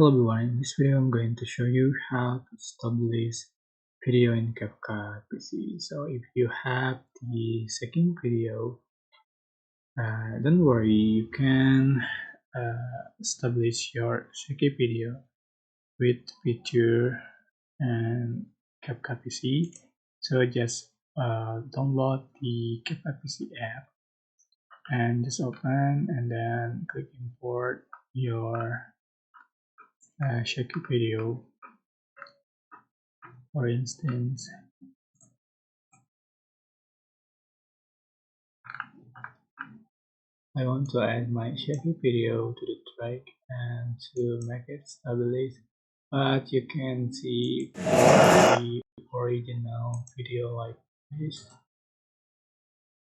Hello everyone, in this video I'm going to show you how to stabilize video in CapCut PC. So if you have the second video, don't worry, you can establish your Shaky video with feature and CapCut PC. So just download the CapCut PC app and just open and then click import your Shaky video. For instance, I want to add my Shaky video to the track and to make it stabilize, but you can see the original video like this.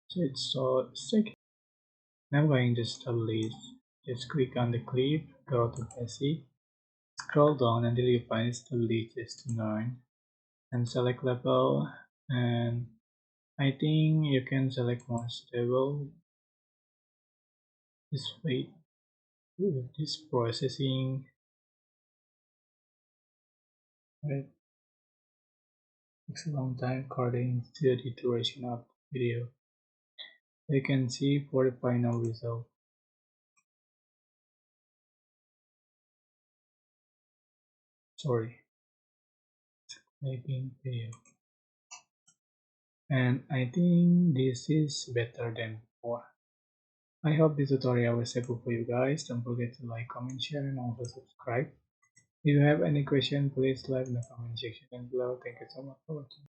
So it's so sick. Now I'm going to stabilize. Just click on the clip, go to PC, scroll down until you find stabilize to 9 and select level, and I think you can select more stable. Just wait with this processing. Right, takes a long time according to the duration of the video. You can see for the final result. Sorry, making video. And I think this is better than before. I hope this tutorial was helpful for you guys. Don't forget to like, comment, share, and also subscribe. If you have any question, please leave in the comment section below. Thank you so much for watching.